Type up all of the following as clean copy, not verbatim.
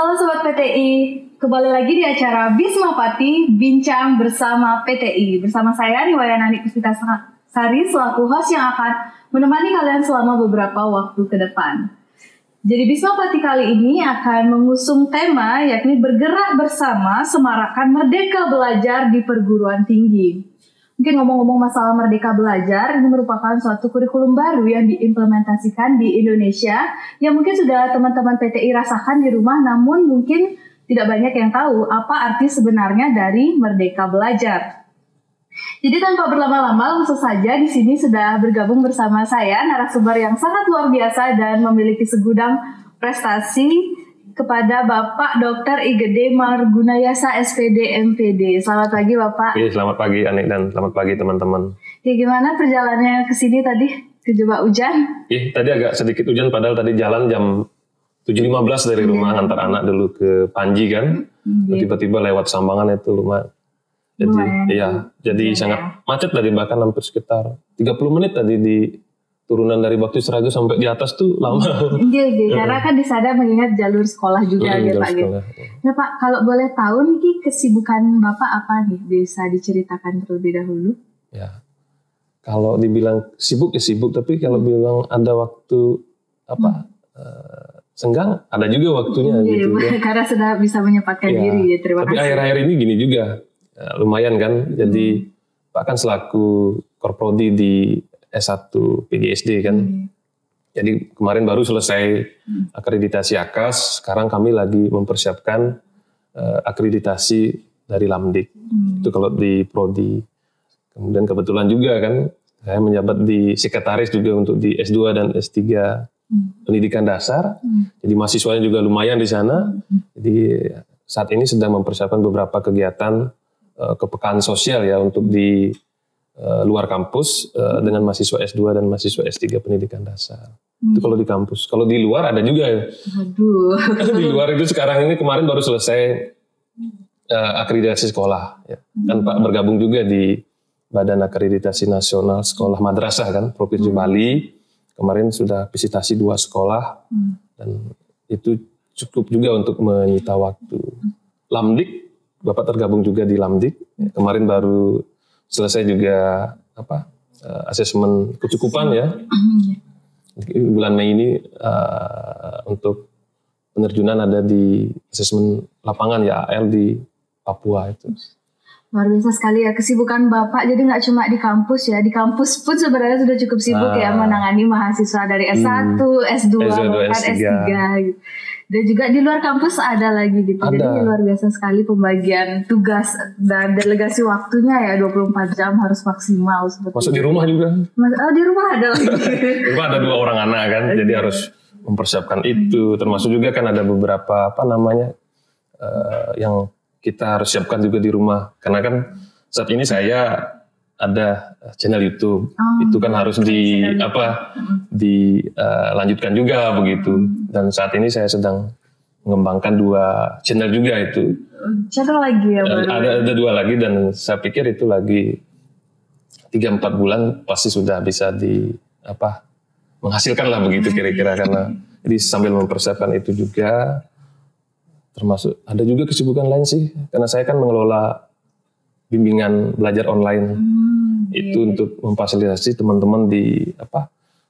Halo Sobat PTI, kembali lagi di acara Bisma Pati Bincang bersama PTI. Bersama saya Riwayanani Puspitasari selaku host yang akan menemani kalian selama beberapa waktu ke depan. Jadi Bisma Pati kali ini akan mengusung tema yakni bergerak bersama semarakan Merdeka Belajar di Perguruan Tinggi. Mungkin ngomong-ngomong masalah Merdeka Belajar, ini merupakan suatu kurikulum baru yang diimplementasikan di Indonesia yang mungkin sudah teman-teman PTI rasakan di rumah, namun mungkin tidak banyak yang tahu apa arti sebenarnya dari Merdeka Belajar. Jadi tanpa berlama-lama, langsung saja di sini sudah bergabung bersama saya narasumber yang sangat luar biasa dan memiliki segudang prestasi kepada Bapak Dr. Igede Margunayasa SPD MPD. Selamat pagi Bapak. Oke, selamat pagi Anik dan selamat pagi teman-teman. Ya, gimana perjalanannya ke sini tadi? Kejebak hujan? Tadi agak sedikit hujan padahal tadi jalan jam 7.15 dari rumah antar anak dulu ke Panji kan. Tiba-tiba lewat Sambangan itu lumayan. Jadi sangat macet tadi, bahkan hampir sekitar 30 menit tadi di turunan dari Bakti Seraga sampai di atas tuh lama. Iya, karena kan di sana mengingat jalur sekolah juga ya Pak. Nah Pak, kalau boleh tahu nih kesibukan Bapak apa nih? Bisa diceritakan terlebih dahulu? Ya, kalau dibilang sibuk ya sibuk, tapi kalau bilang ada waktu senggang, ada juga waktunya gitu. Karena sudah bisa menyempatkan diri ya, terima kasih. Tapi akhir-akhir ini gini juga, lumayan kan. Jadi Pak kan selaku Korprodi di S1 PGSD kan. Jadi kemarin baru selesai akreditasi AKAS, sekarang kami lagi mempersiapkan akreditasi dari Lamdik. Itu kalau di Prodi. Kemudian kebetulan juga kan saya menjabat di sekretaris juga untuk di S2 dan S3 pendidikan dasar. Jadi mahasiswanya juga lumayan di sana. Jadi saat ini sedang mempersiapkan beberapa kegiatan kepekaan sosial ya untuk di luar kampus dengan mahasiswa S2 dan mahasiswa S3 pendidikan dasar. Itu kalau di kampus. Kalau di luar ada juga ya. Di luar itu sekarang ini kemarin baru selesai akreditasi sekolah. Ya. Kan Pak bergabung juga di Badan Akreditasi Nasional Sekolah Madrasah kan, Provinsi Bali. Kemarin sudah visitasi 2 sekolah dan itu cukup juga untuk menyita waktu. Lamdik, Bapak tergabung juga di Lamdik. Kemarin baru selesai juga asesmen kecukupan ya. Bulan Mei ini untuk penerjunan ada di asesmen lapangan ya AL di Papua itu. Luar biasa sekali ya kesibukan Bapak, jadi nggak cuma di kampus ya, di kampus pun sebenarnya sudah cukup sibuk ya menangani mahasiswa dari S1, S2, bahkan S3 gitu. Dan juga di luar kampus ada lagi gitu. Jadi luar biasa sekali pembagian tugas dan delegasi waktunya ya, 24 jam harus maksimal. Masuk di rumah juga? Di rumah ada lagi. Di rumah ada 2 orang anak kan, jadi harus mempersiapkan itu. Termasuk juga kan ada beberapa yang kita harus siapkan juga di rumah. Karena kan saat ini saya ada channel YouTube. Itu kan harus dilanjutkan juga begitu. Dan saat ini saya sedang mengembangkan 2 channel juga itu. Channel lagi ya? Ada 2 lagi dan saya pikir itu lagi 3-4 bulan pasti sudah bisa menghasilkan lah begitu kira-kira. Karena jadi sambil mempersiapkan itu juga, termasuk ada juga kesibukan lain sih. Karena saya kan mengelola bimbingan belajar online. Itu untuk memfasilitasi teman-teman di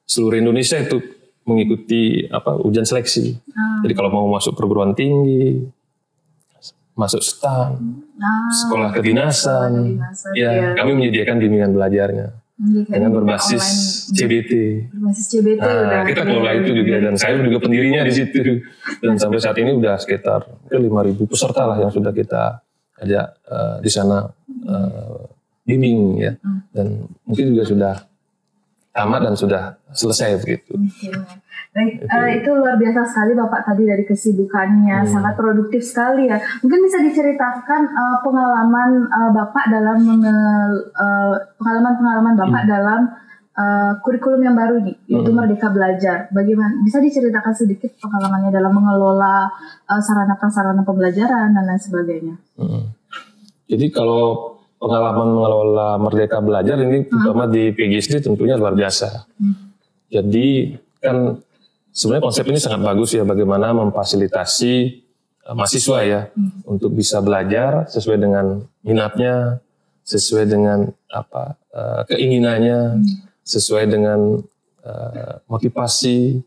seluruh Indonesia itu mengikuti ujian seleksi. Jadi kalau mau masuk perguruan tinggi, masuk STAN, sekolah kedinasan, kami menyediakan bimbingan belajarnya dengan berbasis CBT. Kita kelola itu juga dan saya juga pendirinya di situ. Dan sampai saat ini udah sekitar 5.000 peserta lah yang sudah kita ajak di sana bimbing ya. Dan mungkin juga sudah tamat dan sudah selesai begitu. Baik, itu luar biasa sekali Bapak tadi dari kesibukannya, sangat produktif sekali ya. Mungkin bisa diceritakan pengalaman Bapak dalam pengalaman Bapak dalam kurikulum yang baru nih, yaitu Merdeka Belajar. Bagaimana? Bisa diceritakan sedikit pengalamannya dalam mengelola sarana prasarana pembelajaran dan lain sebagainya. Jadi kalau pengalaman mengelola Merdeka Belajar ini terutama di PGSD tentunya luar biasa. Jadi kan sebenarnya konsep ini sangat bagus ya, bagaimana memfasilitasi mahasiswa ya, untuk bisa belajar sesuai dengan minatnya, sesuai dengan keinginannya, sesuai dengan motivasi,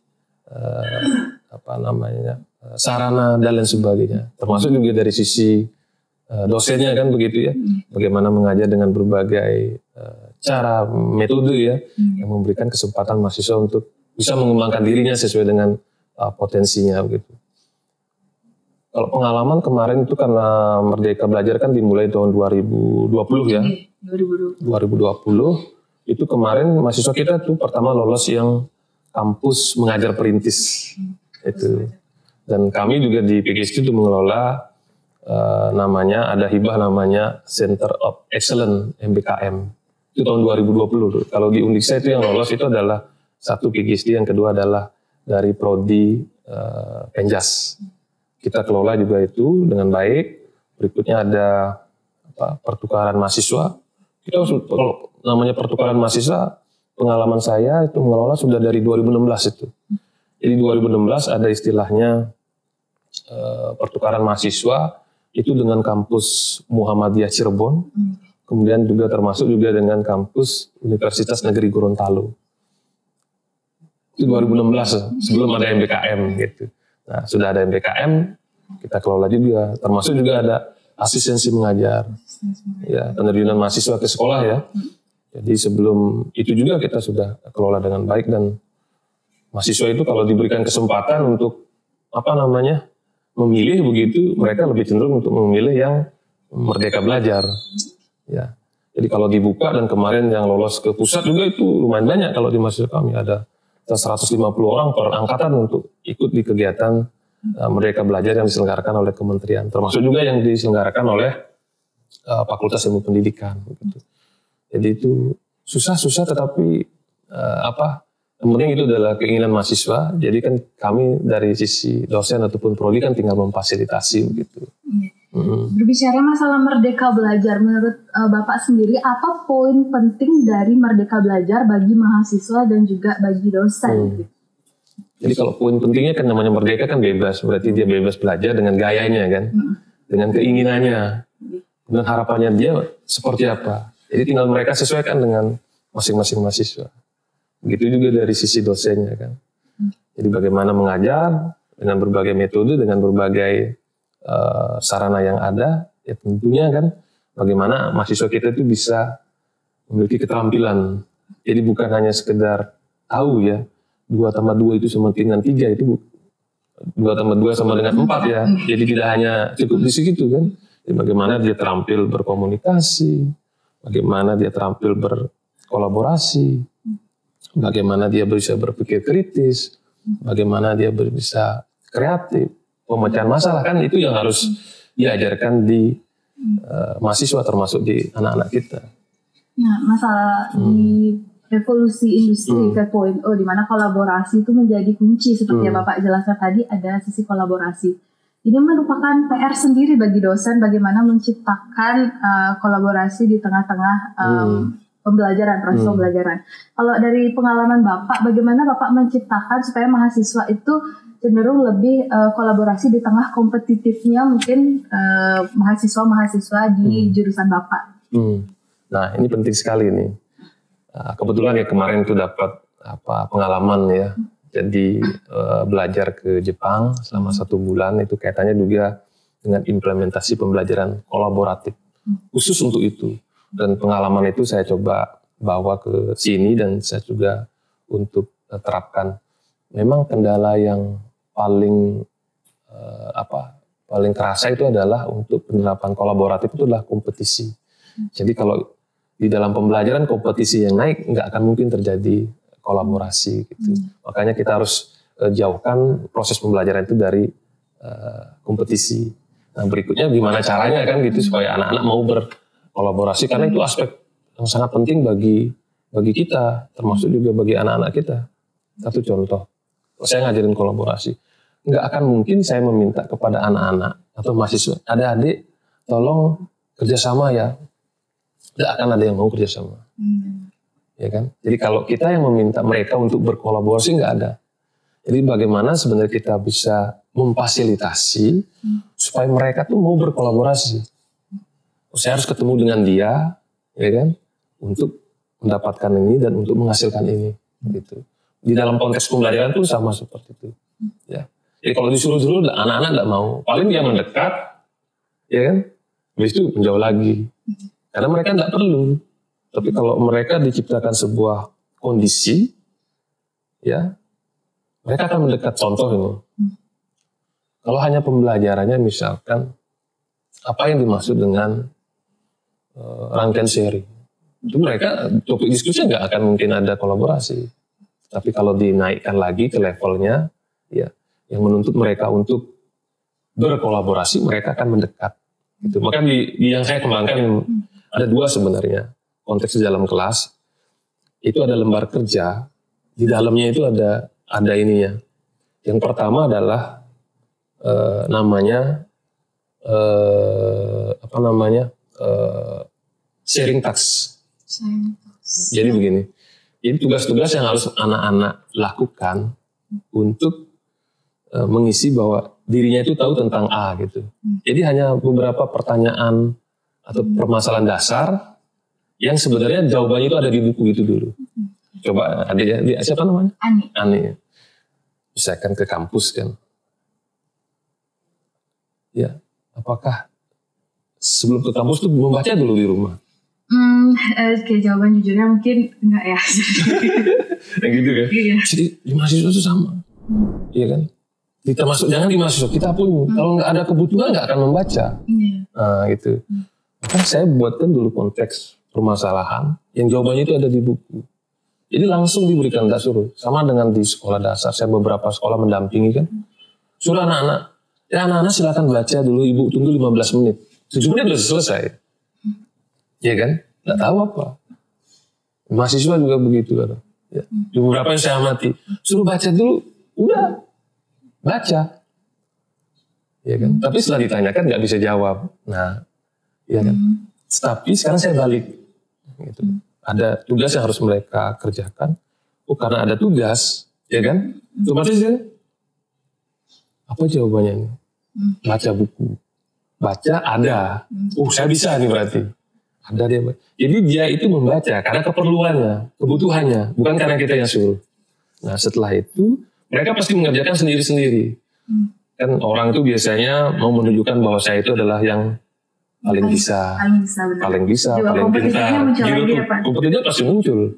sarana dan lain sebagainya. Termasuk juga dari sisi dosennya kan begitu ya, bagaimana mengajar dengan berbagai cara, metode ya, yang memberikan kesempatan mahasiswa untuk bisa mengembangkan dirinya sesuai dengan potensinya begitu. Kalau pengalaman kemarin itu karena Merdeka Belajar kan dimulai tahun 2020 ya. 2020 itu kemarin mahasiswa kita tuh pertama lolos yang kampus mengajar perintis itu. Dan kami juga di PGSD itu mengelola namanya ada hibah namanya Center of Excellence MBKM. Itu tahun 2020. Kalau di Undiksa itu yang lolos itu adalah satu PGSD, yang kedua adalah dari Prodi Penjas. Kita kelola juga itu dengan baik. Berikutnya ada pertukaran mahasiswa. Kita kalau namanya pertukaran mahasiswa, pengalaman saya itu mengelola sudah dari 2016 itu. Jadi 2016 ada istilahnya pertukaran mahasiswa itu dengan kampus Muhammadiyah Cirebon, kemudian juga termasuk juga dengan kampus Universitas Negeri Gorontalo. Itu 2016 sebelum ada MBKM gitu. Nah, sudah ada MBKM, kita kelola juga, termasuk juga ada asistensi mengajar, ya, penerjunan mahasiswa ke sekolah ya. Jadi sebelum itu juga kita sudah kelola dengan baik, dan mahasiswa itu kalau diberikan kesempatan untuk memilih begitu, mereka lebih cenderung untuk memilih yang Merdeka Belajar. Ya, jadi kalau dibuka, dan kemarin yang lolos ke pusat juga itu lumayan banyak. Kalau di mahasiswa kami ada 150 orang per angkatan untuk ikut di kegiatan Merdeka Belajar yang diselenggarakan oleh kementerian, termasuk juga yang diselenggarakan oleh Fakultas Ilmu Pendidikan. Gitu. Jadi itu susah tetapi yang penting itu adalah keinginan mahasiswa. Jadi kan kami dari sisi dosen ataupun prodi kan tinggal memfasilitasi begitu. Berbicara masalah Merdeka Belajar, menurut Bapak sendiri apa poin penting dari Merdeka Belajar bagi mahasiswa dan juga bagi dosen? Jadi kalau poin pentingnya kan namanya merdeka kan bebas, berarti dia bebas belajar dengan gayanya kan, dengan keinginannya, dengan harapannya dia seperti apa. Jadi tinggal mereka sesuaikan dengan masing-masing mahasiswa. Begitu juga dari sisi dosennya kan. Jadi bagaimana mengajar dengan berbagai metode, dengan berbagai sarana yang ada, ya tentunya kan bagaimana mahasiswa kita itu bisa memiliki keterampilan. Jadi bukan hanya sekedar tahu ya, 2+2 itu sama dengan 3, itu 2+2 sama dengan 4 ya. Jadi tidak hanya cukup di situ kan. Jadi bagaimana dia terampil berkomunikasi, bagaimana dia terampil berkolaborasi, bagaimana dia bisa berpikir kritis, bagaimana dia bisa kreatif, pemecahan masalah, kan itu yang harus diajarkan di mahasiswa, termasuk di anak-anak kita. Nah, masalah di revolusi industri 4.0 di mana kolaborasi itu menjadi kunci, seperti yang Bapak jelaskan tadi, ada sisi kolaborasi. Ini merupakan PR sendiri bagi dosen bagaimana menciptakan kolaborasi di tengah-tengah pembelajaran, proses pembelajaran. Kalau dari pengalaman Bapak, bagaimana Bapak menciptakan supaya mahasiswa itu cenderung lebih kolaborasi di tengah kompetitifnya mungkin mahasiswa-mahasiswa di jurusan Bapak? Nah, ini penting sekali nih. Kebetulan ya kemarin itu dapat pengalaman ya. Jadi belajar ke Jepang selama 1 bulan, itu kaitannya juga dengan implementasi pembelajaran kolaboratif khusus untuk itu. Dan pengalaman itu saya coba bawa ke sini dan saya juga untuk terapkan. Memang kendala yang paling terasa itu adalah untuk penerapan kolaboratif itu adalah kompetisi. Jadi kalau di dalam pembelajaran kompetisi yang naik, nggak akan mungkin terjadi kolaborasi gitu. Makanya kita harus jauhkan proses pembelajaran itu dari kompetisi. Nah, berikutnya gimana caranya kan gitu supaya anak-anak mau berkolaborasi, karena itu aspek yang sangat penting bagi kita, termasuk juga bagi anak-anak kita. Satu contoh, saya ngajarin kolaborasi, nggak akan mungkin saya meminta kepada anak-anak atau mahasiswa, adik-adik tolong kerjasama ya. Tidak akan ada yang mau kerjasama, ya kan? Jadi kalau kita yang meminta mereka untuk berkolaborasi, nggak ada. Jadi bagaimana sebenarnya kita bisa memfasilitasi supaya mereka tuh mau berkolaborasi. Saya harus ketemu dengan dia, ya kan, untuk mendapatkan ini dan untuk menghasilkan ini, gitu. Di dalam konteks pembelajaran pun sama seperti itu. Ya. Jadi kalau disuruh-suruh anak-anak tidak mau, paling dia mendekat, ya kan, habis itu menjauh lagi, karena mereka tidak perlu. Tapi kalau mereka diciptakan sebuah kondisi, ya, mereka akan mendekat. Contoh ini, kalau hanya pembelajarannya misalkan apa yang dimaksud dengan rangkaian seri, itu mereka topik diskusi nggak akan mungkin ada kolaborasi. Tapi kalau dinaikkan lagi ke levelnya, ya, yang menuntut mereka untuk berkolaborasi, mereka akan mendekat. Gitu. Maka di yang saya kembangkan ada dua sebenarnya konteks di dalam kelas. Itu ada lembar kerja, di dalamnya itu ada ininya. Yang pertama adalah sharing task. Jadi begini, ini tugas-tugas yang harus anak-anak lakukan untuk mengisi bahwa dirinya itu tahu tentang A gitu. Jadi hanya beberapa pertanyaan atau permasalahan dasar yang sebenarnya jawabannya itu ada di buku itu dulu. Coba adik siapa namanya? Ani. Misalkan ke kampus kan. Ya, apakah sebelum ke kampus tuh membaca dulu di rumah? Kayak jawaban jujurnya mungkin enggak ya. Yang gitu kan? Iya. Jadi di mahasiswa itu sama. Iya kan? Kita masuk, jangan di mahasiswa, kita pun kalau nggak ada kebutuhan nggak akan membaca. Nah gitu. Maka saya buatkan dulu konteks permasalahan yang jawabannya itu ada di buku. Jadi langsung diberikan, nggak suruh. Sama dengan di sekolah dasar, saya beberapa sekolah mendampingi kan. Suruh anak-anak, ya anak-anak silakan baca dulu, ibu tunggu 15 menit. 7 menit udah selesai. Iya kan? Nggak tahu apa. Mahasiswa juga begitu kan. Ya. Di beberapa yang saya amati, suruh baca dulu, udah baca. Ya kan? Tapi setelah ditanyakan nggak bisa jawab. Nah, ya kan? Tapi sekarang saya balik. Gitu. Ada tugas yang harus mereka kerjakan. Oh, karena ada tugas, ya kan? Otomatis ya, apa jawabannya ini? Baca buku. Baca ada. Oh, saya bisa nih berarti. Ada dia. Jadi dia itu membaca karena keperluannya, kebutuhannya, bukan karena kita yang suruh. Nah, setelah itu mereka pasti mengerjakan sendiri-sendiri. Kan orang itu biasanya mau menunjukkan bahwa saya itu adalah yang paling bisa, paling pintar. Kompetitifnya pasti muncul.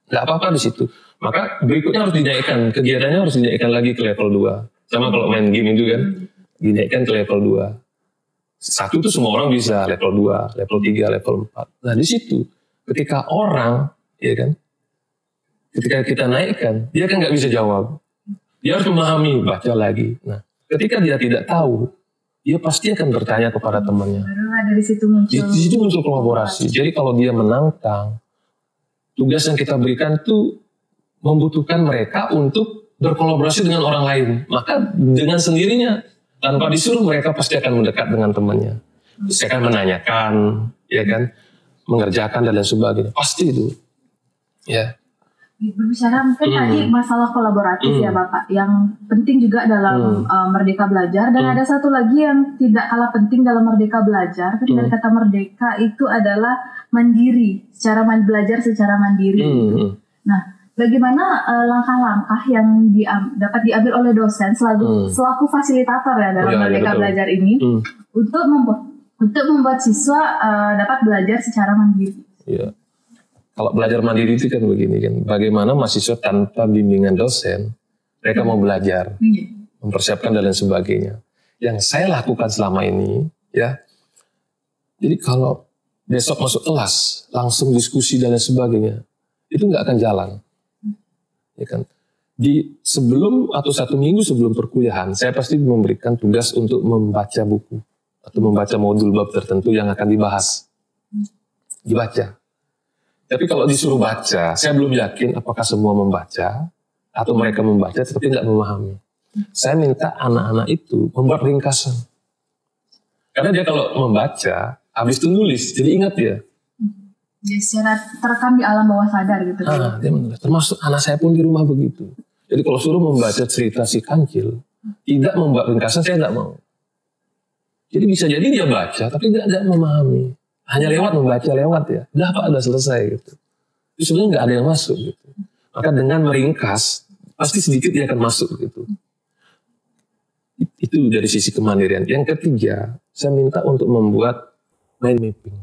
Nggak apa-apa di situ. Maka berikutnya harus dinaikkan, kegiatannya harus dinaikkan lagi ke level 2. Sama kalau main game itu kan, dinaikkan ke level 2. 1 itu semua orang bisa, level 2, level 3, level 4. Nah di situ, ketika orang, ya kan, ketika kita naikkan, dia kan nggak bisa jawab. Dia harus memahami, baca lagi. Nah, ketika dia tidak tahu, dia pasti akan bertanya kepada temannya. Dari situ muncul. Di situ muncul kolaborasi. Jadi kalau dia menantang, tugas yang kita berikan tuh membutuhkan mereka untuk berkolaborasi dengan orang lain. Maka dengan sendirinya, tanpa disuruh, mereka pasti akan mendekat dengan temannya. Saya akan menanyakan, ya kan, mengerjakan dan lain sebagainya. Pasti itu. Ya. Berbicara mungkin tadi masalah kolaboratif ya Bapak, yang penting juga dalam Merdeka Belajar, dan ada satu lagi yang tidak kalah penting dalam Merdeka Belajar. Dari kata merdeka itu adalah mandiri, belajar secara mandiri. Nah, bagaimana langkah-langkah yang dapat diambil oleh dosen selaku fasilitator ya dalam Merdeka Belajar ini untuk membuat siswa dapat belajar secara mandiri? Iya. Kalau belajar mandiri itu kan begini kan, bagaimana mahasiswa tanpa bimbingan dosen, mereka mau belajar, mempersiapkan dan lain sebagainya. Yang saya lakukan selama ini, ya, jadi kalau besok masuk kelas, langsung diskusi dan lain sebagainya, itu nggak akan jalan. Ya kan? Sebelum atau 1 minggu sebelum perkuliahan, saya pasti memberikan tugas untuk membaca buku, atau membaca modul bab tertentu yang akan dibahas. Dibaca. Tapi kalau disuruh baca, saya belum yakin apakah semua membaca atau mereka membaca tetapi tidak memahami. Saya minta anak-anak itu membuat ringkasan. Karena dia kalau membaca, habis itu nulis, jadi ingat dia. Ya, secara terekam di alam bawah sadar gitu. Dia menulis. Termasuk anak saya pun di rumah begitu. Jadi kalau suruh membaca cerita si Kancil, tidak membuat ringkasan, saya tidak mau. Jadi bisa jadi dia baca, tapi tidak memahami. Hanya membaca lewat ya. Udah selesai gitu. Itu sebenarnya nggak ada yang masuk gitu. Maka dengan meringkas, pasti sedikit dia akan masuk gitu. Itu dari sisi kemandirian. Yang ketiga, saya minta untuk membuat mind mapping,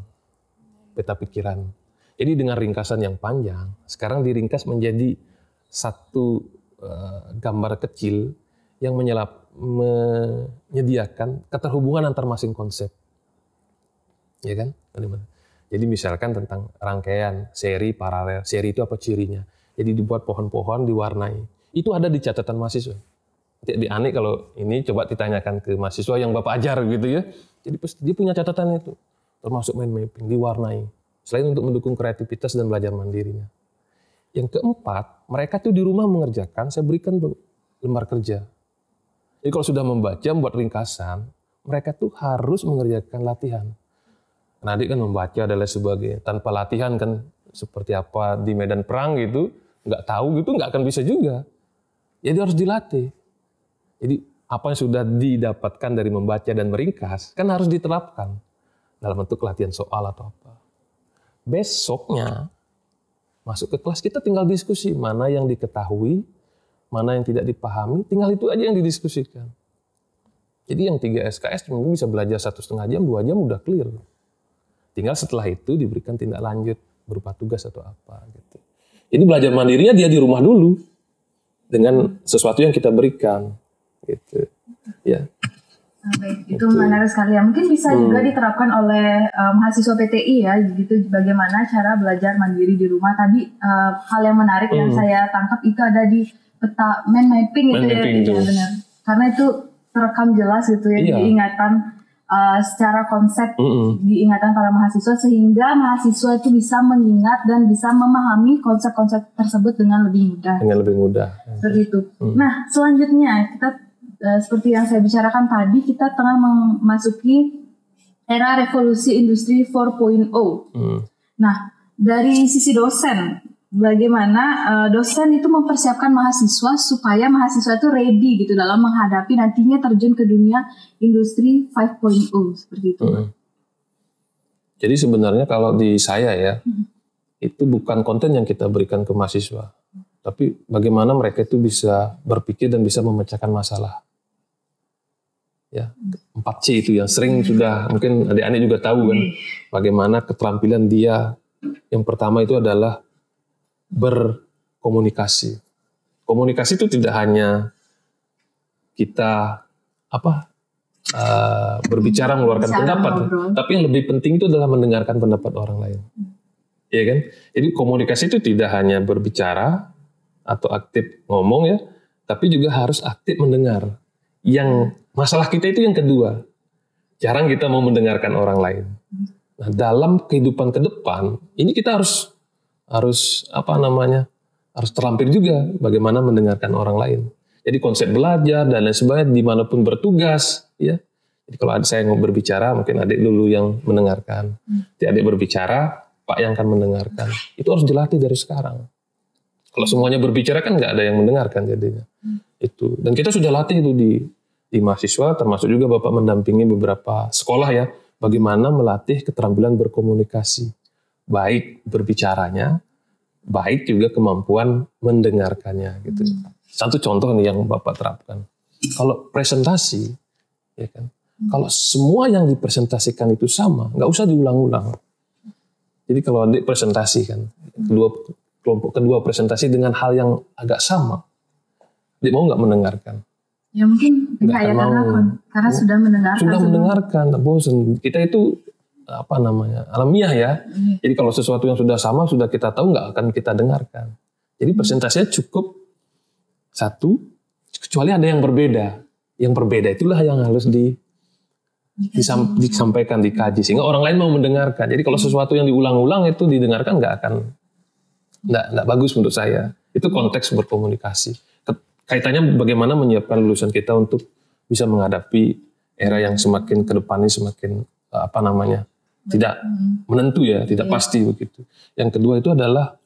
peta pikiran. Jadi dengan ringkasan yang panjang, sekarang diringkas menjadi satu gambar kecil yang menyediakan keterhubungan antar masing konsep. Ya kan? Jadi misalkan tentang rangkaian, seri, paralel. Seri itu apa cirinya? Jadi dibuat pohon-pohon, diwarnai. Itu ada di catatan mahasiswa. Di Anik kalau ini coba ditanyakan ke mahasiswa yang Bapak ajar gitu ya. Jadi pasti dia punya catatan itu. Termasuk mind mapping, diwarnai. Selain untuk mendukung kreativitas dan belajar mandirinya. Yang keempat, mereka tuh di rumah mengerjakan, saya berikan lembar kerja. Jadi kalau sudah membuat ringkasan, mereka tuh harus mengerjakan latihan. Nah, adik kan membaca dan lain sebagainya. Tanpa latihan kan seperti apa di medan perang gitu, nggak tahu gitu, nggak akan bisa juga. Jadi harus dilatih. Jadi apa yang sudah didapatkan dari membaca dan meringkas, kan harus diterapkan dalam bentuk latihan soal atau apa. Besoknya, masuk ke kelas kita tinggal diskusi, mana yang diketahui, mana yang tidak dipahami, tinggal itu aja yang didiskusikan. Jadi yang 3 SKS mungkin bisa belajar 1,5 jam, 2 jam udah clear. Tinggal setelah itu diberikan tindak lanjut berupa tugas atau apa gitu. Jadi belajar mandirinya dia di rumah dulu dengan sesuatu yang kita berikan gitu. Ya. Baik, itu menarik sekali ya. Mungkin bisa juga diterapkan oleh mahasiswa PTI ya, gitu bagaimana cara belajar mandiri di rumah. Tadi hal yang menarik yang saya tangkap itu ada di peta mind mapping itu ya, benar. Karena itu terekam jelas gitu ya, diingatan secara konsep diingatan para mahasiswa sehingga mahasiswa itu bisa mengingat dan bisa memahami konsep-konsep tersebut dengan lebih mudah. Seperti itu. Nah, selanjutnya kita seperti yang saya bicarakan tadi, kita tengah memasuki era revolusi industri 4.0. Nah, dari sisi dosen, bagaimana dosen itu mempersiapkan mahasiswa supaya mahasiswa itu ready gitu dalam menghadapi nantinya terjun ke dunia industri 5.0 seperti itu. Jadi sebenarnya kalau di saya ya, itu bukan konten yang kita berikan ke mahasiswa, tapi bagaimana mereka itu bisa berpikir dan bisa memecahkan masalah. Ya, 4C itu yang sering sudah mungkin adik-adik juga tahu kan, bagaimana keterampilan dia. Yang pertama itu adalah berkomunikasi. Komunikasi itu tidak hanya kita berbicara mengeluarkan pendapat, tapi yang lebih penting itu adalah mendengarkan pendapat orang lain. Iya kan? Jadi komunikasi itu tidak hanya berbicara atau aktif ngomong ya, tapi juga harus aktif mendengar. Yang masalah kita itu yang kedua, jarang kita mau mendengarkan orang lain. Nah, dalam kehidupan ke depan ini kita harus terlampir juga bagaimana mendengarkan orang lain. Jadi konsep belajar dan lain sebagainya dimanapun bertugas, ya. Jadi kalau saya mau berbicara, mungkin adik dulu yang mendengarkan. Jadi adik berbicara, Pak yang akan mendengarkan. Itu harus dilatih dari sekarang. Kalau semuanya berbicara kan nggak ada yang mendengarkan jadinya. Itu. Dan kita sudah latih itu di mahasiswa, termasuk juga Bapak mendampingi beberapa sekolah ya, bagaimana melatih keterampilan berkomunikasi. Baik berbicaranya, baik juga kemampuan mendengarkannya gitu. Satu contoh nih yang Bapak terapkan. Kalau presentasi, ya kan, kalau semua yang dipresentasikan itu sama, nggak usah diulang-ulang. Jadi kalau adik presentasi kan, kelompok kedua presentasi dengan hal yang agak sama, dia mau nggak mendengarkan? Ya mungkin enggak ya, karena sudah mendengarkan. Sudah mendengarkan, tak bosan. Kita itu alamiah ya. Jadi kalau sesuatu yang sudah sama, sudah kita tahu, nggak akan kita dengarkan. Jadi presentasinya cukup satu, kecuali ada yang berbeda. Yang berbeda itulah yang harus disampaikan, dikaji, sehingga orang lain mau mendengarkan. Jadi kalau sesuatu yang diulang-ulang itu didengarkan nggak bagus menurut saya. Itu konteks berkomunikasi. Kaitannya bagaimana menyiapkan lulusan kita untuk bisa menghadapi era yang semakin ke depan ini semakin tidak menentu ya, tidak pasti begitu. Yang kedua itu adalah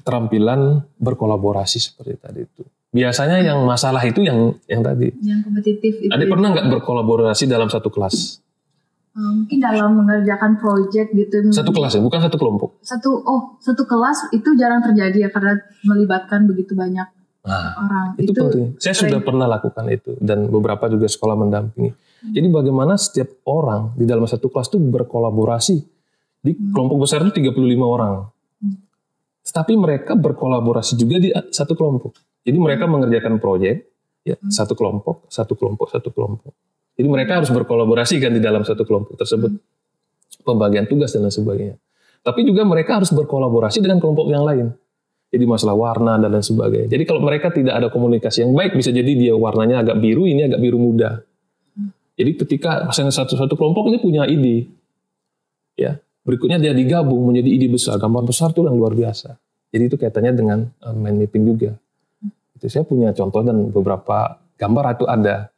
keterampilan berkolaborasi seperti tadi itu. Biasanya yang masalah itu yang tadi. Yang kompetitif itu. Adik pernah nggak berkolaborasi dalam satu kelas? Mungkin dalam mengerjakan proyek gitu. Satu kelas ya, bukan satu kelompok. Satu kelas itu jarang terjadi ya karena melibatkan begitu banyak orang. Itu penting. Saya sudah pernah lakukan itu dan beberapa juga sekolah mendampingi. Jadi bagaimana setiap orang di dalam satu kelas itu berkolaborasi. Di kelompok besar itu 35 orang. Tapi mereka berkolaborasi juga di satu kelompok. Jadi mereka mengerjakan proyek, ya, satu kelompok. Jadi mereka harus berkolaborasi kan di dalam satu kelompok tersebut. Pembagian tugas dan lain sebagainya. Tapi juga mereka harus berkolaborasi dengan kelompok yang lain. Jadi masalah warna dan lain sebagainya. Jadi kalau mereka tidak ada komunikasi yang baik, bisa jadi dia warnanya agak biru, ini agak biru muda. Jadi ketika misalnya satu kelompok ini punya ide, ya berikutnya dia digabung menjadi ide besar, gambar besar itu yang luar biasa. Jadi itu kaitannya dengan mind mapping juga. Itu saya punya contoh dan beberapa gambar itu ada.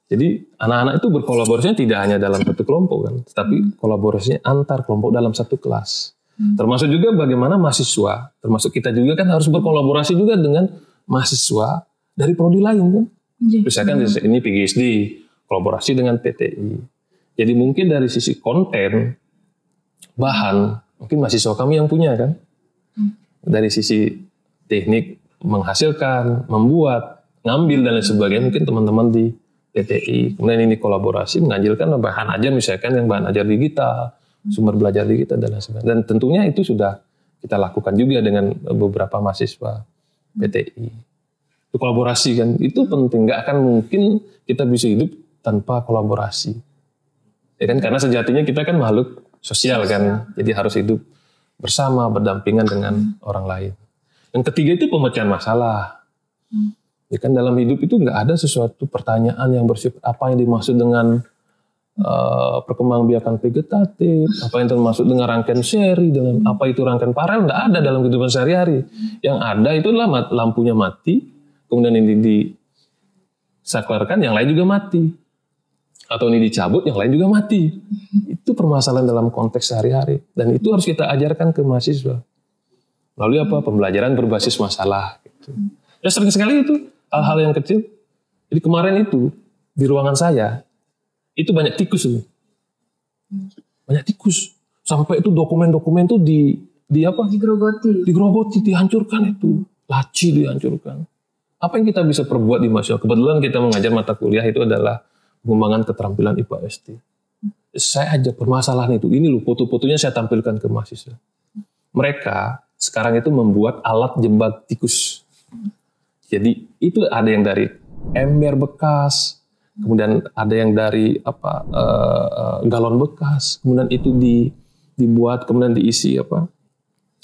Jadi anak-anak itu berkolaborasinya tidak hanya dalam satu kelompok kan, tetapi kolaborasinya antar kelompok dalam satu kelas. Termasuk juga bagaimana mahasiswa, termasuk kita juga kan harus berkolaborasi juga dengan mahasiswa dari prodi lain kan. Misalkan ini PGSD, kolaborasi dengan PTI. Jadi mungkin dari sisi konten, bahan, mungkin mahasiswa kami yang punya kan. Dari sisi teknik menghasilkan, membuat, ngambil dan lain sebagainya, mungkin teman-teman di PTI. Kemudian ini kolaborasi mengajarkan bahan ajar misalkan yang bahan ajar digital, sumber belajar digital dan lain sebagainya. Dan tentunya itu sudah kita lakukan juga dengan beberapa mahasiswa PTI. Itu kolaborasi kan, itu penting. Nggak akan mungkin kita bisa hidup tanpa kolaborasi. Ya kan, karena sejatinya kita kan makhluk sosial kan, jadi harus hidup bersama, berdampingan dengan orang lain. Yang ketiga itu pemecahan masalah. Ya kan dalam hidup itu nggak ada sesuatu pertanyaan yang bersifat apa yang dimaksud dengan perkembangbiakan vegetatif, apa yang termasuk dengan rangkaian seri, dengan apa itu rangkaian paralel, nggak ada dalam kehidupan sehari-hari. Yang ada itu adalah lampunya mati, kemudian ini disaklarkan, yang lain juga mati. Atau ini dicabut, yang lain juga mati. Itu permasalahan dalam konteks sehari-hari. Dan itu harus kita ajarkan ke mahasiswa. Lalu apa? Pembelajaran berbasis masalah. Gitu. Ya sering sekali itu, hal-hal yang kecil. Jadi kemarin itu, di ruangan saya, itu banyak tikus. Banyak tikus. Sampai itu dokumen-dokumen itu digerogoti, dihancurkan itu. Laci dihancurkan. Apa yang kita bisa perbuat di mahasiswa? Kebetulan kita mengajar mata kuliah itu adalah pengembangan keterampilan IPA ST. Saya ajak permasalahan itu. Ini loh foto-fotonya saya tampilkan ke mahasiswa. Mereka sekarang itu membuat alat jebak tikus. Jadi itu ada yang dari ember bekas, kemudian ada yang dari galon bekas, kemudian itu dibuat, kemudian diisi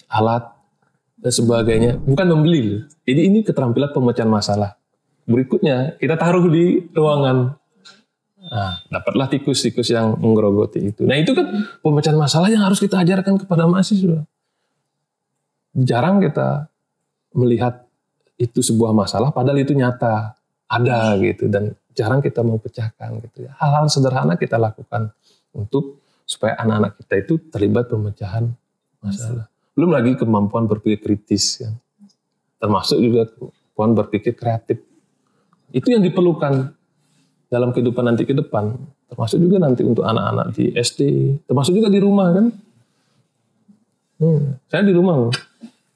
alat dan sebagainya. Bukan membeli loh. Jadi ini keterampilan pemecahan masalah. Berikutnya kita taruh di ruangan. Nah, dapatlah tikus-tikus yang menggerogoti itu. Nah itu kan pemecahan masalah yang harus kita ajarkan kepada mahasiswa. Jarang kita melihat itu sebuah masalah, padahal itu nyata, ada gitu, dan jarang kita mau pecahkan gitu. Hal-hal sederhana kita lakukan untuk supaya anak-anak kita itu terlibat pemecahan masalah. Belum lagi kemampuan berpikir kritis, kan. Termasuk juga kemampuan berpikir kreatif. Itu yang diperlukan dalam kehidupan nanti ke depan, termasuk juga nanti untuk anak-anak di SD, termasuk juga di rumah kan. Saya di rumah,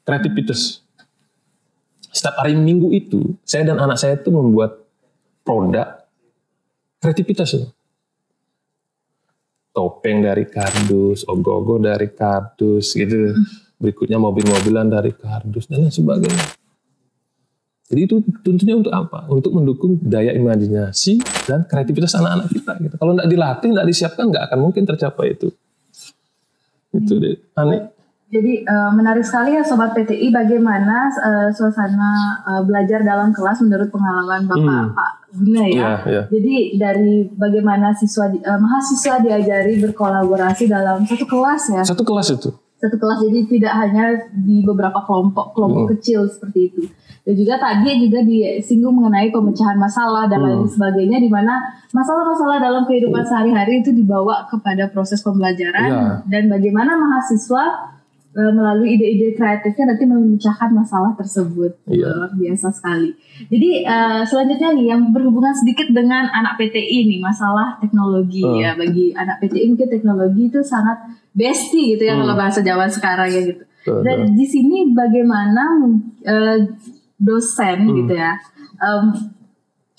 kreativitas. Setiap hari Minggu itu, saya dan anak saya itu membuat produk kreativitas. Topeng dari kardus, ogoh-ogoh dari kardus, gitu. Berikutnya mobil-mobilan dari kardus, dan lain sebagainya. Jadi itu tentunya untuk apa? Untuk mendukung daya imajinasi dan kreativitas anak-anak kita. Gitu. Kalau nggak dilatih, nggak disiapkan, nggak akan mungkin tercapai itu. Itu deh, Ani. Jadi menarik sekali ya Sobat PTI, bagaimana suasana belajar dalam kelas menurut pengalaman Bapak Pak Guna ya. Yeah. Jadi dari bagaimana mahasiswa diajari berkolaborasi dalam satu kelas ya. Satu kelas itu. Satu kelas, jadi tidak hanya di beberapa kelompok kecil seperti itu. Dan juga tadi juga disinggung mengenai pemecahan masalah dan lain sebagainya, di mana masalah-masalah dalam kehidupan sehari-hari itu dibawa kepada proses pembelajaran dan bagaimana mahasiswa melalui ide-ide kreatifnya nanti memecahkan masalah tersebut. Luar biasa sekali. Jadi selanjutnya nih yang berhubungan sedikit dengan anak PTI nih, masalah teknologi ya. Bagi anak PTI mungkin teknologi itu sangat bestie gitu ya kalau bahasa Jawa sekarang ya gitu. Dan di sini bagaimana dosen gitu ya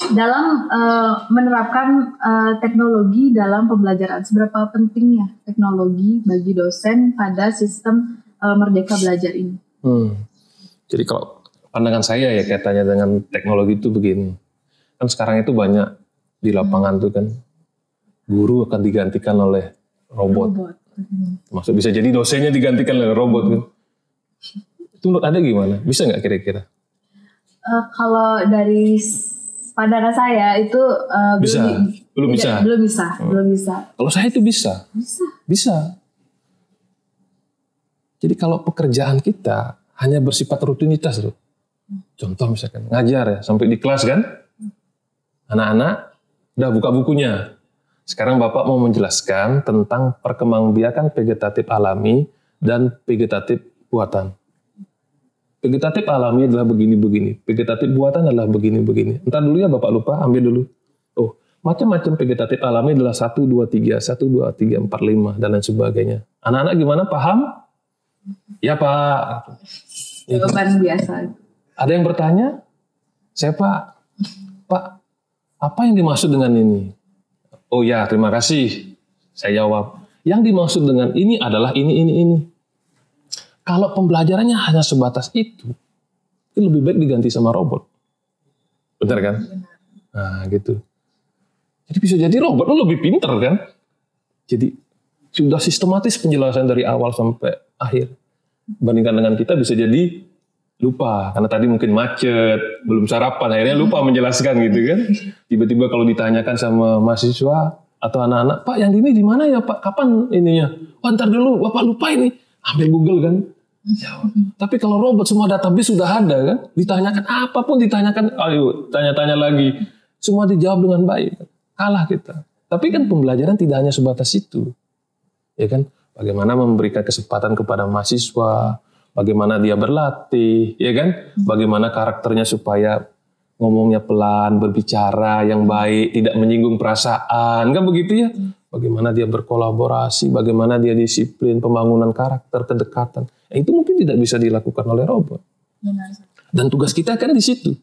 dalam menerapkan teknologi dalam pembelajaran. Seberapa pentingnya teknologi bagi dosen pada sistem Merdeka Belajar ini? Jadi kalau pandangan saya ya kaitannya dengan teknologi itu begini. Kan sekarang itu banyak di lapangan tuh kan guru akan digantikan oleh robot. Maksud bisa jadi dosennya digantikan oleh robot kan. Itu menurut Anda gimana? Bisa nggak kira-kira? Kalau dari pandangan saya itu belum bisa. Kalau saya itu bisa. Jadi kalau pekerjaan kita hanya bersifat rutinitas loh. Contoh misalkan ngajar ya sampai di kelas kan, anak-anak udah buka bukunya. Sekarang Bapak mau menjelaskan tentang perkembangbiakan vegetatif alami dan vegetatif buatan. Vegetatif alami adalah begini-begini, vegetatif buatan adalah begini-begini. Entar dulu ya Bapak lupa, ambil dulu. Oh, macam-macam vegetatif alami adalah 1, 2, 3, 1, 2, 3, 4, 5, dan lain sebagainya. Anak-anak gimana? Paham? Ya Pak. Jawaban biasa. Ada yang bertanya? Saya Pak, apa yang dimaksud dengan ini? Oh ya, terima kasih. Saya jawab. Yang dimaksud dengan ini adalah ini. Kalau pembelajarannya hanya sebatas itu lebih baik diganti sama robot. Benar kan? Nah gitu. Jadi bisa jadi robot lo lebih pintar kan? Jadi sudah sistematis penjelasan dari awal sampai akhir. Bandingkan dengan kita bisa jadi lupa. Karena tadi mungkin macet, belum sarapan, akhirnya lupa menjelaskan gitu kan. Tiba-tiba kalau ditanyakan sama mahasiswa atau anak-anak, Pak yang ini di mana ya Pak? Kapan ininya? Oh, ntar dulu, Bapak lupa ini. Ambil Google kan. Tapi kalau robot semua database sudah ada kan. Ditanyakan apapun ditanyakan, ayo tanya-tanya lagi. Semua dijawab dengan baik. Kalah kita. Tapi kan pembelajaran tidak hanya sebatas itu. Ya kan? Bagaimana memberikan kesempatan kepada mahasiswa, bagaimana dia berlatih, ya kan? Bagaimana karakternya supaya ngomongnya pelan, berbicara yang baik, tidak menyinggung perasaan, kan begitu ya? Bagaimana dia berkolaborasi, bagaimana dia disiplin, pembangunan karakter, kedekatan. Itu mungkin tidak bisa dilakukan oleh robot. Dan tugas kita kan di situ.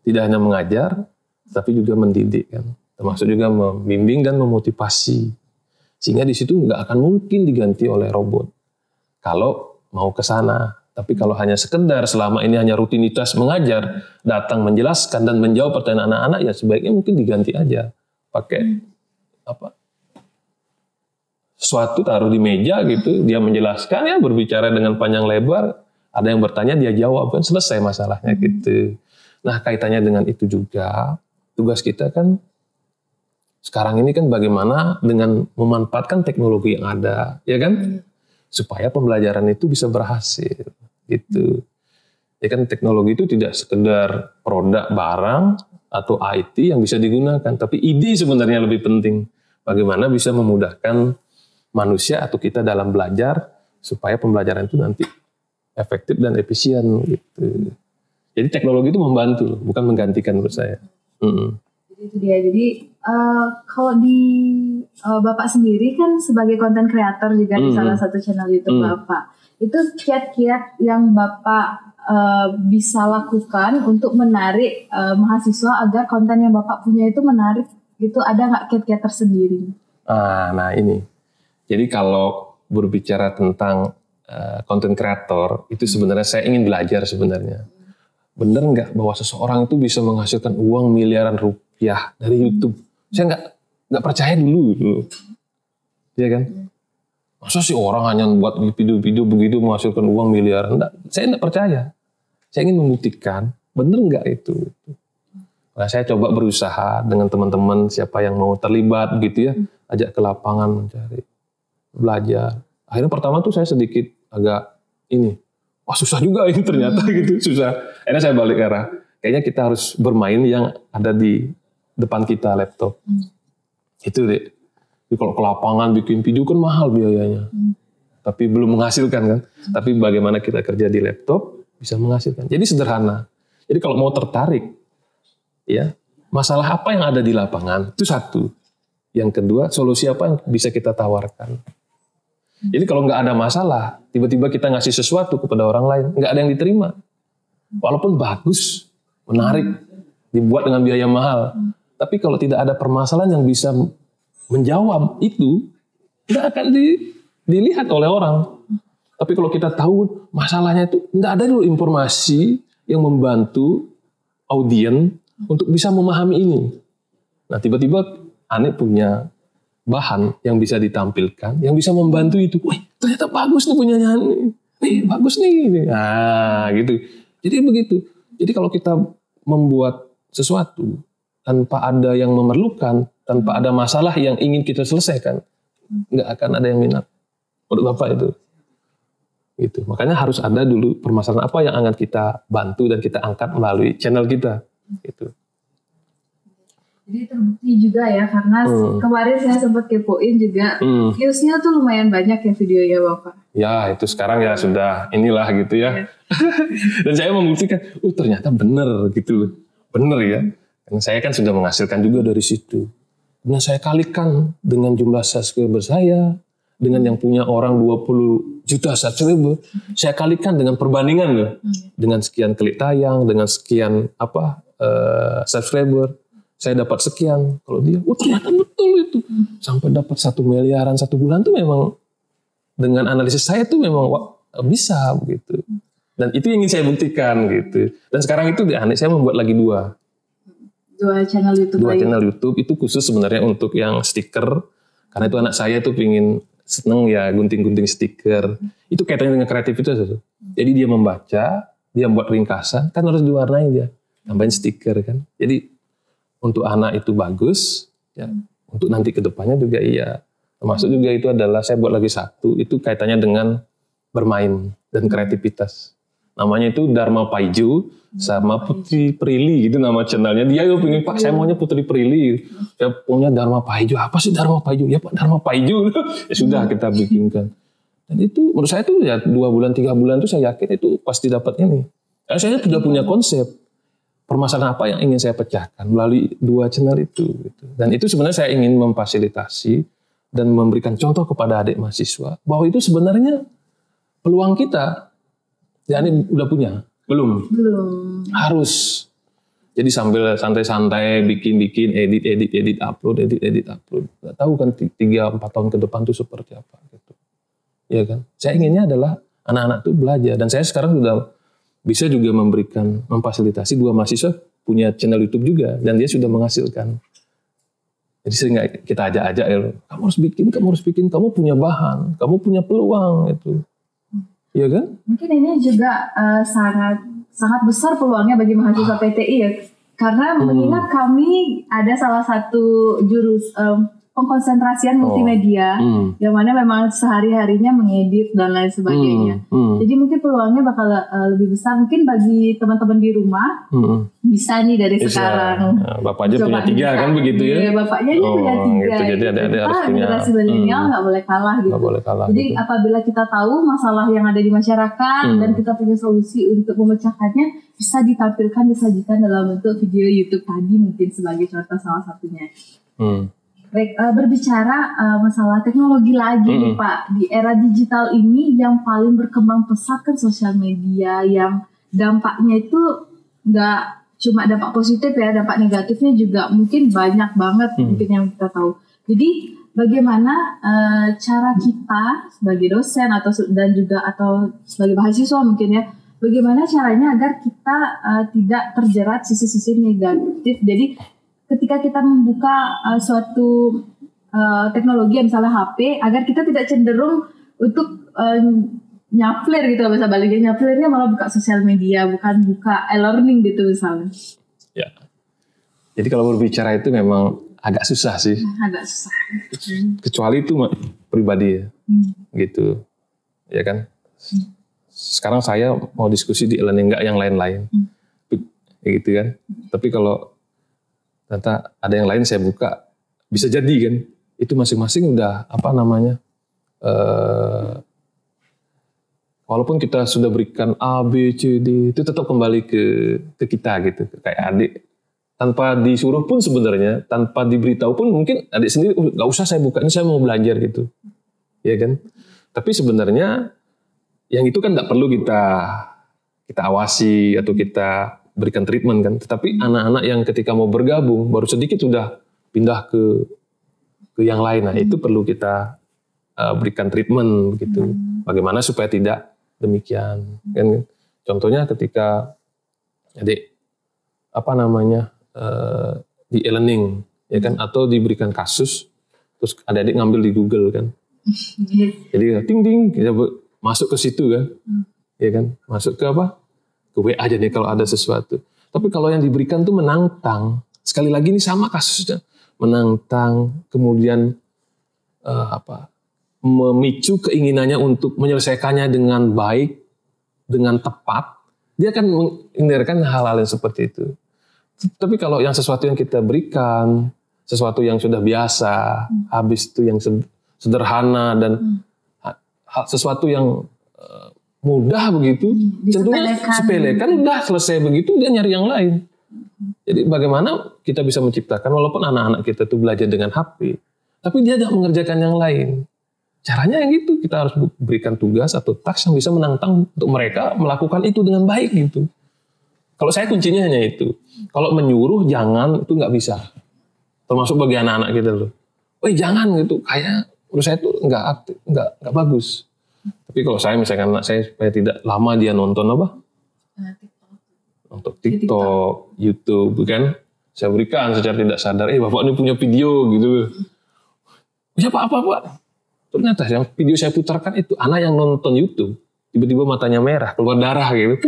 Tidak hanya mengajar, tapi juga mendidik kan. Termasuk juga membimbing dan memotivasi. Sehingga di situ nggak akan mungkin diganti oleh robot. Kalau mau ke sana. Tapi kalau hanya sekedar selama ini hanya rutinitas mengajar, datang menjelaskan dan menjawab pertanyaan anak-anak, ya sebaiknya mungkin diganti aja. Pakai sesuatu taruh di meja gitu, dia menjelaskan ya berbicara dengan panjang lebar, ada yang bertanya dia jawab kan selesai masalahnya gitu. Nah kaitannya dengan itu juga tugas kita kan sekarang ini kan bagaimana dengan memanfaatkan teknologi yang ada, ya kan? Supaya pembelajaran itu bisa berhasil, gitu. Ya kan teknologi itu tidak sekedar produk barang atau IT yang bisa digunakan, tapi ide sebenarnya lebih penting. Bagaimana bisa memudahkan manusia atau kita dalam belajar supaya pembelajaran itu nanti efektif dan efisien, gitu. Jadi teknologi itu membantu, bukan menggantikan menurut saya. Itu dia. Jadi kalau di Bapak sendiri kan sebagai konten kreator juga di salah satu channel YouTube Bapak, itu kiat-kiat yang Bapak bisa lakukan untuk menarik mahasiswa agar konten yang Bapak punya itu menarik, itu ada nggak kiat-kiat tersendiri? Nah ini, jadi kalau berbicara tentang konten kreator itu sebenarnya saya ingin belajar sebenarnya. Benar nggak bahwa seseorang itu bisa menghasilkan uang miliaran rupiah dari YouTube? Saya nggak percaya dulu, ya kan? Masa sih orang hanya buat video-video begitu menghasilkan uang miliaran? Saya nggak percaya. Saya ingin membuktikan benar nggak itu. Nah, saya coba berusaha dengan teman-teman siapa yang mau terlibat gitu ya, ajak ke lapangan mencari, belajar. Akhirnya pertama tuh saya sedikit agak ini. Wah susah juga ini ternyata gitu, susah. Akhirnya saya balik ke arah, kayaknya kita harus bermain yang ada di depan kita, laptop. Itu deh. Jadi kalau ke lapangan bikin video kan mahal biayanya. tapi belum menghasilkan kan. Tapi bagaimana kita kerja di laptop bisa menghasilkan. Jadi sederhana. Jadi kalau mau tertarik, ya masalah apa yang ada di lapangan itu satu. Yang kedua, solusi apa yang bisa kita tawarkan. Jadi kalau nggak ada masalah, tiba-tiba kita ngasih sesuatu kepada orang lain, nggak ada yang diterima. Walaupun bagus, menarik, dibuat dengan biaya mahal. Tapi kalau tidak ada permasalahan yang bisa menjawab itu, nggak akan dilihat oleh orang. Tapi kalau kita tahu masalahnya itu, nggak ada dulu informasi yang membantu audien untuk bisa memahami ini. Nah tiba-tiba Anik punya bahan yang bisa ditampilkan, yang bisa membantu itu. Wih, ternyata bagus nih punyanya Anik. Nih, bagus nih. Nah, gitu. Jadi begitu. Jadi kalau kita membuat sesuatu tanpa ada yang memerlukan, tanpa ada masalah yang ingin kita selesaikan, nggak akan ada yang minat. Menurut Bapak itu. Gitu. Makanya harus ada dulu permasalahan apa yang akan kita bantu dan kita angkat melalui channel kita. Gitu. Jadi terbukti juga ya, karena kemarin saya sempat kepoin juga, viewsnya tuh lumayan banyak ya videonya Bapak. Ya itu sekarang ya sudah inilah gitu ya. Dan saya membuktikan, ternyata benar gitu loh. Benar ya. Karena saya kan sudah menghasilkan juga dari situ. Dan saya kalikan dengan jumlah subscriber saya, dengan yang punya orang 20 juta subscriber, saya kalikan dengan perbandingan loh. Dengan sekian klik tayang, dengan sekian subscriber. Saya dapat sekian, kalau dia, ternyata betul itu. Sampai dapat 1 miliaran 1 bulan tuh memang, dengan analisis saya tuh memang bisa begitu. Dan itu yang ingin saya buktikan gitu. Dan sekarang itu di Anik saya membuat lagi 2 channel YouTube. 2 channel YouTube, itu khusus sebenarnya untuk yang stiker. Karena itu anak saya tuh seneng ya gunting-gunting stiker. Itu kaitannya dengan kreativitas. Jadi dia membaca, dia membuat ringkasan, kan harus diwarnai dia. Tambahin stiker kan. Jadi untuk anak itu bagus, ya. Untuk nanti ke depannya juga iya. Termasuk juga itu adalah saya buat lagi 1, itu kaitannya dengan bermain dan kreativitas. Namanya itu Dharma Paiju sama Putri Prilly gitu nama channelnya. Dia pengen, Pak saya maunya Putri Prilly. Saya punya Dharma Paiju. Apa sih Dharma Paiju? Ya Pak Dharma Paiju. Ya sudah kita bikinkan. Dan itu menurut saya itu ya 2 bulan 3 bulan itu saya yakin itu pasti dapat ini. Karena saya sudah punya konsep. Permasalahan apa yang ingin saya pecahkan melalui 2 channel itu. Gitu. Dan itu sebenarnya saya ingin memfasilitasi dan memberikan contoh kepada adik mahasiswa bahwa itu sebenarnya peluang kita. Ya ini udah punya? Belum. Harus. Jadi sambil santai-santai bikin-bikin, edit, upload. Nggak tahu kan 3-4 tahun ke depan itu seperti apa. Gitu. Ya kan? Saya inginnya adalah anak-anak itu belajar. Dan saya sekarang sudah bisa juga memfasilitasi 2 mahasiswa punya channel YouTube juga. Dan dia sudah menghasilkan. Jadi sering kita ajak-ajak ya, kamu harus bikin, kamu punya bahan, kamu punya peluang itu. Iya kan? Mungkin ini juga sangat besar peluangnya bagi mahasiswa PTI ya. Karena mengingat kami ada salah satu pengkonsentrasian multimedia yang mana memang sehari-harinya mengedit dan lain sebagainya. Jadi mungkin peluangnya bakal lebih besar. Mungkin bagi teman-teman di rumah bisa nih dari sekarang. Bapak aja punya 3 kan begitu ya? Iya, bapaknya aja punya 3. Gitu. Jadi adik-adik harus punya. Generasi milenial nggak boleh kalah gitu. Jadi gitu. Apabila kita tahu masalah yang ada di masyarakat dan kita punya solusi untuk memecahkannya, bisa ditampilkan, disajikan dalam bentuk video YouTube tadi mungkin sebagai contoh salah satunya. Baik, berbicara masalah teknologi lagi nih Pak, di era digital ini yang paling berkembang pesat kan sosial media, yang dampaknya itu nggak cuma dampak positif ya, dampak negatifnya juga mungkin banyak banget mungkin yang kita tahu. Jadi bagaimana cara kita sebagai dosen atau sebagai mahasiswa mungkin ya, bagaimana caranya agar kita tidak terjerat sisi-sisi negatif. Jadi ketika kita membuka suatu teknologi misalnya HP, agar kita tidak cenderung untuk nyaflir gitu, bahasa baliknya nyaflirnya malah buka sosial media, bukan buka e-learning gitu misalnya. Ya. Jadi kalau berbicara itu memang agak susah sih. Agak susah. Kecuali itu pribadi ya. Gitu. Ya kan? Sekarang saya mau diskusi di e-learning enggak yang lain-lain. Gitu kan. Tapi kalau ternyata ada yang lain saya buka, bisa jadi kan, itu masing-masing udah walaupun kita sudah berikan A, B, C, D, itu tetap kembali ke kita gitu. Kayak adik, tanpa disuruh pun sebenarnya, tanpa diberitahu pun mungkin adik sendiri, nggak usah saya buka, ini saya mau belajar gitu. Ya kan? Tapi sebenarnya yang itu kan nggak perlu kita awasi atau kita berikan treatment kan. Tetapi anak-anak yang ketika mau bergabung, baru sedikit sudah pindah ke yang lain. Nah itu perlu kita berikan treatment gitu. Bagaimana supaya tidak demikian kan. Contohnya ketika adik di e-learning ya kan, atau diberikan kasus terus adik-adik ngambil di Google kan. Jadi ting kita masuk ke situ kan. Ya kan, masuk ke ke WA aja nih kalau ada sesuatu. Tapi kalau yang diberikan tuh menantang, sekali lagi ini sama kasusnya, menantang, kemudian memicu keinginannya untuk menyelesaikannya dengan baik, dengan tepat, dia akan menghindarkan hal-hal yang seperti itu. Tapi kalau yang sesuatu yang kita berikan, sesuatu yang sudah biasa, habis itu yang sederhana dan sesuatu yang mudah begitu, tentunya sepelekan, udah selesai begitu, dia nyari yang lain. Jadi bagaimana kita bisa menciptakan, walaupun anak-anak kita itu belajar dengan HP, tapi dia tidak mengerjakan yang lain. Caranya yang gitu, kita harus berikan tugas atau task yang bisa menantang untuk mereka melakukan itu dengan baik gitu. Kalau saya kuncinya hanya itu. Kalau menyuruh jangan, itu nggak bisa. Termasuk bagi anak-anak kita loh. Jangan gitu, kayak menurut saya itu nggak bagus. Tapi kalau saya misalkan anak saya supaya tidak lama dia nonton apa? Nonton TikTok, YouTube kan. Saya berikan secara tidak sadar, bapak ini punya video gitu. Ya apa? Ternyata yang video saya putarkan itu anak yang nonton YouTube, tiba-tiba matanya merah, keluar darah gitu.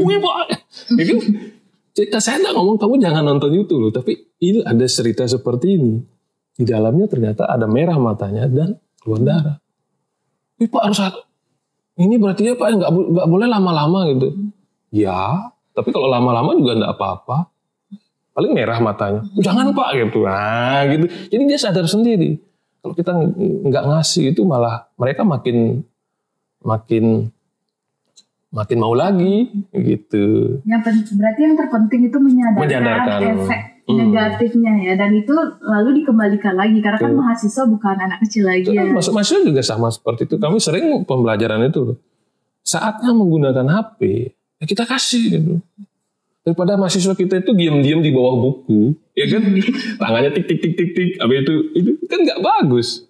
Gitu. Cerita saya nggak ngomong kamu jangan nonton YouTube loh, tapi ini ada cerita seperti ini. Di dalamnya ternyata ada merah matanya dan keluar darah. Pak harus ini berarti ya Pak nggak boleh lama-lama gitu. Ya, tapi kalau lama-lama juga nggak apa-apa. Paling merah matanya. Jangan Pak gitu. Nah gitu. Jadi dia sadar sendiri. Kalau kita nggak ngasih itu malah mereka makin mau lagi gitu. Berarti yang terpenting itu menyadarkan efek negatifnya ya, dan itu lalu dikembalikan lagi karena kan mahasiswa bukan anak kecil lagi ya. Mahasiswa juga sama seperti itu. Kami sering pembelajaran itu saatnya menggunakan HP ya kita kasih gitu. Daripada mahasiswa kita itu diam-diam di bawah buku, ya kan? Tangannya tik, habis itu kan nggak bagus.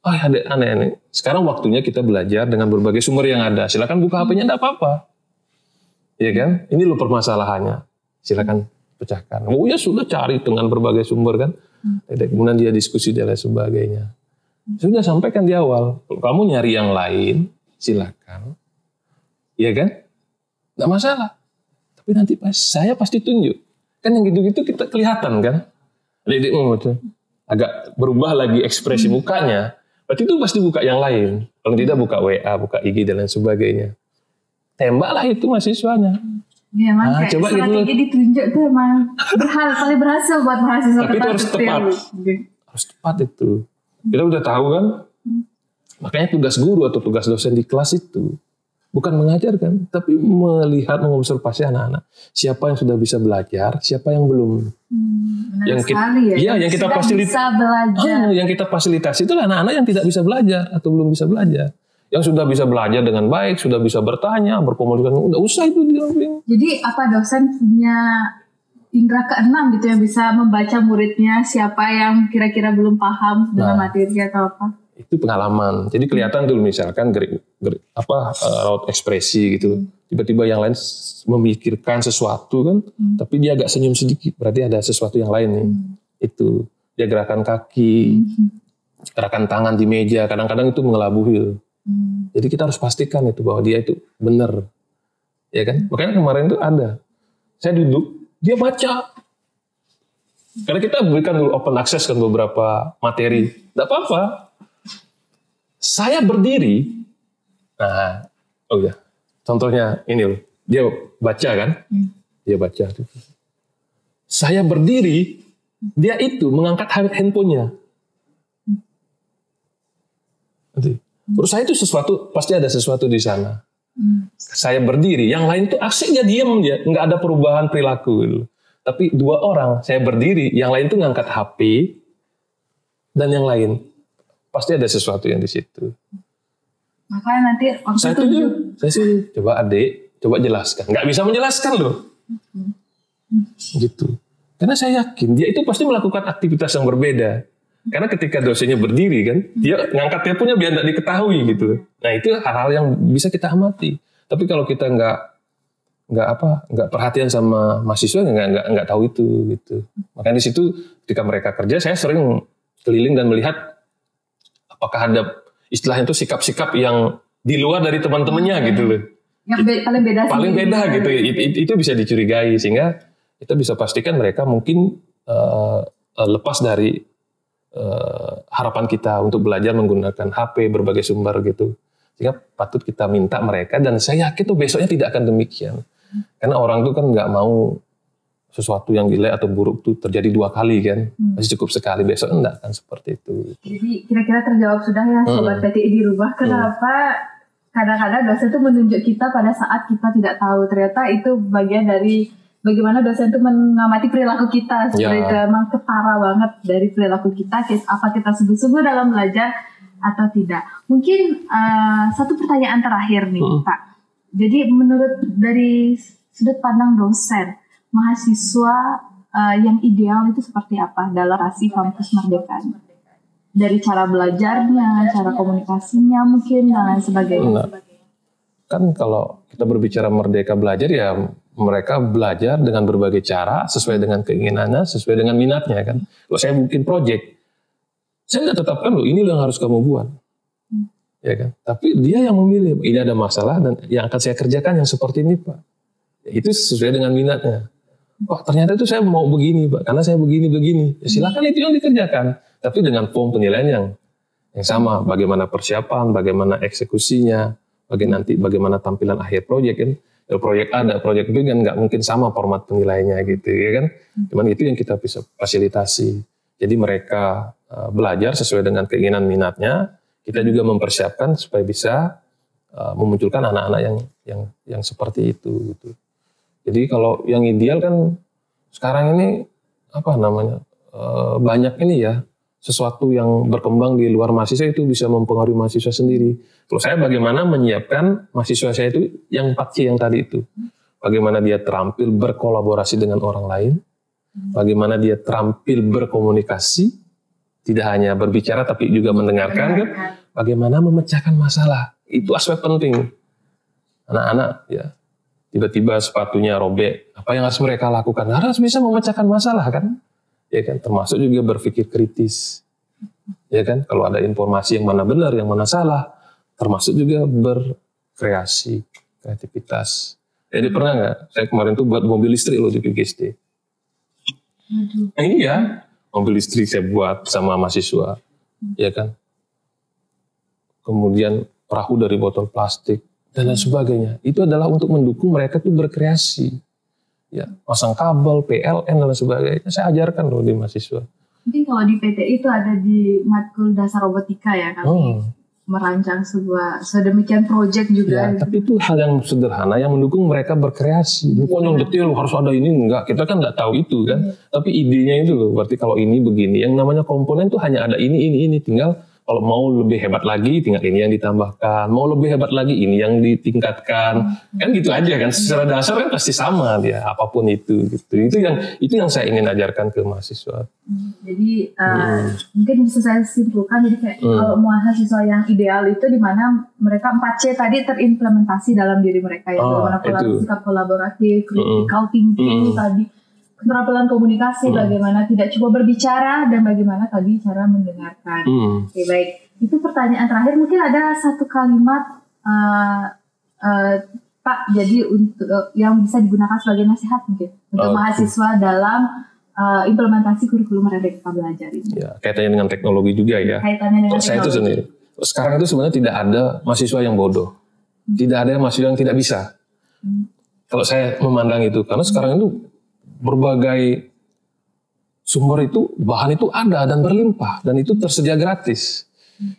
Aneh. Sekarang waktunya kita belajar dengan berbagai sumber yang ada. Silakan buka HP-nya, nggak apa-apa. Ya kan? Ini loh permasalahannya. Silakan pecahkan. Ya sudah cari dengan berbagai sumber kan. Kemudian dia diskusi dan lain sebagainya. Sudah sampaikan di awal. Kalau kamu nyari yang lain, silakan. Ya kan? Nggak masalah. Tapi nanti saya pasti tunjuk. Kan yang gitu-gitu kita kelihatan kan. Adik-adik agak berubah lagi ekspresi mukanya. Berarti itu pasti buka yang lain. Kalau tidak buka WA, buka IG dan lain sebagainya. Tembaklah itu mahasiswanya. Ya emang coba strategi gitu. Ditunjuk tuh emang paling berhasil buat mahasiswa. Tapi itu harus tepat. Harus tepat itu. Kita udah tahu kan. Makanya tugas guru atau tugas dosen di kelas itu bukan mengajarkan, tapi melihat, mengobservasi anak-anak. Siapa yang sudah bisa belajar, siapa yang belum. Yang kita fasilitasi itu anak-anak yang tidak bisa belajar atau belum bisa belajar. Yang sudah bisa belajar dengan baik, sudah bisa bertanya, berkomunikasi, udah usah itu dilakuin. Jadi apa dosen punya indera keenam gitu yang bisa membaca muridnya, siapa yang kira-kira belum paham dengan materi atau apa? Itu pengalaman. Jadi kelihatan tuh misalkan raut ekspresi gitu. Tiba-tiba yang lain memikirkan sesuatu kan, tapi dia agak senyum sedikit. Berarti ada sesuatu yang lain nih. Itu dia gerakan kaki, gerakan tangan di meja. Kadang-kadang itu mengelabuhi. Jadi kita harus pastikan itu bahwa dia itu benar, ya kan? Makanya kemarin itu ada. Saya duduk, dia baca. Karena kita berikan dulu open access kan beberapa materi. Tidak apa-apa. Saya berdiri, contohnya ini loh, dia baca kan, dia baca. Saya berdiri, dia itu mengangkat handphonenya. Menurut saya itu sesuatu, pasti ada sesuatu di sana. Saya berdiri, yang lain tuh asiknya diem dia, nggak ada perubahan perilaku gitu. Tapi 2 orang, saya berdiri, yang lain tuh ngangkat HP, dan yang lain pasti ada sesuatu yang di situ. Makanya nanti Saya tuju, saya sih coba adik, coba jelaskan. Nggak bisa menjelaskan loh, gitu. Karena saya yakin dia itu pasti melakukan aktivitas yang berbeda. Karena ketika dosennya berdiri kan, dia ngangkat teleponnya biar tidak diketahui gitu. Nah itu hal-hal yang bisa kita amati. Tapi kalau kita nggak perhatian sama mahasiswa, nggak tahu itu gitu. Makanya di situ ketika mereka kerja, saya sering keliling dan melihat apakah ada istilahnya itu sikap-sikap yang di luar dari teman-temannya gitu loh. Yang paling beda. Paling beda gitu. Itu bisa dicurigai sehingga kita bisa pastikan mereka mungkin lepas dari harapan kita untuk belajar menggunakan HP berbagai sumber gitu. Sehingga patut kita minta mereka, dan saya yakin tuh besoknya tidak akan demikian. Karena orang tuh kan nggak mau sesuatu yang jelek atau buruk tuh terjadi 2 kali kan. Masih cukup sekali, besok enggak akan seperti itu. Jadi kira-kira terjawab sudah ya Sobat PTI di rumah. Kenapa kadang-kadang dosen itu menunjuk kita pada saat kita tidak tahu. Ternyata itu bagian dari bagaimana dosen itu mengamati perilaku kita. Sebenarnya memang ketara banget dari perilaku kita. Apa kita sungguh-sungguh dalam belajar atau tidak. Mungkin satu pertanyaan terakhir nih Pak. Jadi menurut dari sudut pandang dosen, mahasiswa yang ideal itu seperti apa dalam relasi kampus Merdeka? Dari cara belajarnya, cara komunikasinya mungkin, dan lain sebagainya. Kan kalau kita berbicara Merdeka Belajar ya mereka belajar dengan berbagai cara, sesuai dengan keinginannya, sesuai dengan minatnya kan. Kalau saya bikin project, saya nggak tetapkan loh, ini yang harus kamu buat. Ya kan? Tapi dia yang memilih, ini ada masalah dan yang akan saya kerjakan yang seperti ini Pak. Ya, itu sesuai dengan minatnya. Pak ternyata itu saya mau begini Pak, karena saya begini. Ya, silakan itu yang dikerjakan. Tapi dengan form penilaian yang sama, bagaimana persiapan, bagaimana eksekusinya, bagaimana tampilan akhir proyek kan. Proyek A dan proyek B kan nggak mungkin sama format penilaiannya gitu ya kan. Cuman itu yang kita bisa fasilitasi. Jadi mereka belajar sesuai dengan keinginan minatnya. Kita juga mempersiapkan supaya bisa memunculkan anak-anak yang seperti itu gitu. Jadi kalau yang ideal kan sekarang ini banyak ini ya, sesuatu yang berkembang di luar mahasiswa itu bisa mempengaruhi mahasiswa sendiri. Kalau saya bagaimana menyiapkan mahasiswa saya itu yang 4C yang tadi itu. Bagaimana dia terampil berkolaborasi dengan orang lain. Bagaimana dia terampil berkomunikasi. Tidak hanya berbicara tapi juga mendengarkan kan. Bagaimana memecahkan masalah. Itu aspek penting. Anak-anak ya tiba-tiba sepatunya robek. Apa yang harus mereka lakukan? Harus bisa memecahkan masalah kan. Ya kan, termasuk juga berpikir kritis, ya kan, kalau ada informasi yang mana benar, yang mana salah, termasuk juga berkreasi, kreativitas. Jadi pernah nggak, saya kemarin tuh buat mobil listrik loh di PGSD. Iya, mobil listrik saya buat sama mahasiswa, ya kan. Kemudian perahu dari botol plastik dan lain sebagainya. Itu adalah untuk mendukung mereka tuh berkreasi. Ya, pasang kabel, PLN dan sebagainya, saya ajarkan loh di mahasiswa. Mungkin kalau di PTI itu ada di matkul dasar robotika ya, kami merancang sebuah sedemikian proyek juga. Ya, tapi itu hal yang sederhana yang mendukung mereka berkreasi. Bukan yang detail harus ada ini, enggak. Kita kan nggak tahu itu kan. Tapi idenya itu loh, berarti kalau ini begini, yang namanya komponen tuh hanya ada ini. Tinggal kalau mau lebih hebat lagi, tinggal ini yang ditambahkan. Mau lebih hebat lagi, ini yang ditingkatkan. Kan gitu aja kan. Secara dasar kan pasti sama dia, apapun itu. Gitu. Itu yang saya ingin ajarkan ke mahasiswa. Jadi mungkin bisa saya simpulkan. Jadi kayak kalau mahasiswa yang ideal itu di mana mereka 4C tadi terimplementasi dalam diri mereka ya. Bagaimana sikap kolaboratif, critical thinking tadi. Keterampilan komunikasi, bagaimana tidak coba berbicara, dan bagaimana tadi cara mendengarkan. Oke, baik. Itu pertanyaan terakhir. Mungkin ada satu kalimat, Pak, jadi untuk yang bisa digunakan sebagai nasihat mungkin untuk mahasiswa dalam implementasi kurikulum Merdeka Belajar ini. Ya, kaitannya dengan teknologi juga ya. Kaitannya dengan saya itu sendiri. Sekarang itu sebenarnya tidak ada mahasiswa yang bodoh. Tidak ada mahasiswa yang tidak bisa. Kalau saya memandang itu, karena sekarang itu berbagai sumber itu, bahan itu ada dan berlimpah dan itu tersedia gratis.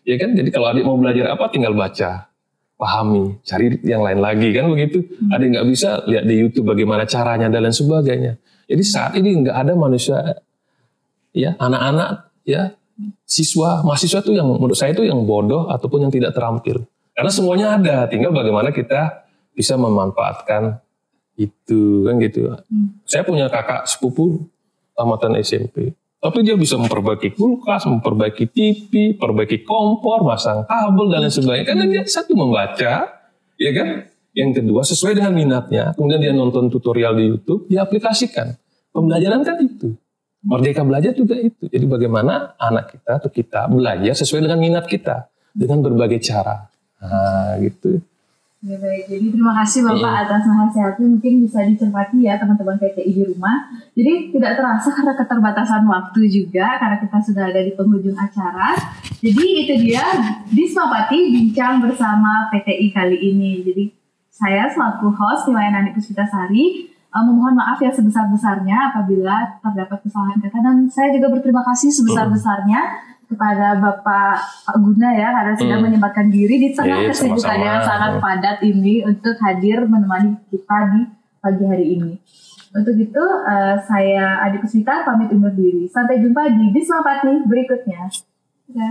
Ya kan? Jadi kalau adik mau belajar apa tinggal baca. pahami, cari yang lain lagi kan begitu. Ada yang nggak bisa lihat di YouTube bagaimana caranya dan lain sebagainya. Jadi saat ini nggak ada manusia, ya anak-anak, ya siswa, mahasiswa itu yang menurut saya itu yang bodoh ataupun yang tidak terampil. Karena semuanya ada, tinggal bagaimana kita bisa memanfaatkan itu kan gitu. Saya punya kakak sepupu tamatan SMP. Tapi dia bisa memperbaiki kulkas, memperbaiki TV, perbaiki kompor, masang kabel dan lain sebagainya. Karena dia satu membaca, ya kan? Yang kedua sesuai dengan minatnya. Kemudian dia nonton tutorial di YouTube, dia aplikasikan. Pembelajaran kan itu. Merdeka belajar juga itu. Jadi bagaimana anak kita atau kita belajar sesuai dengan minat kita dengan berbagai cara. Nah, gitu. Ya, baik. Jadi terima kasih Bapak atas nasihatnya, mungkin bisa dicermati ya teman-teman PTI di rumah. Jadi tidak terasa karena keterbatasan waktu juga, karena kita sudah ada di penghujung acara. Jadi itu dia Bisma Pati bincang bersama PTI kali ini. Jadi saya selaku host Niwayanani Puspitasari memohon maaf ya sebesar-besarnya apabila terdapat kesalahan kata, dan saya juga berterima kasih sebesar-besarnya kepada Bapak Guna ya, karena sudah menyempatkan diri di tengah kesibukan yang sangat padat ini untuk hadir menemani kita di pagi hari ini. Untuk itu saya Adi Puspita pamit undur diri. Sampai jumpa di Bisma Pati berikutnya. Ya.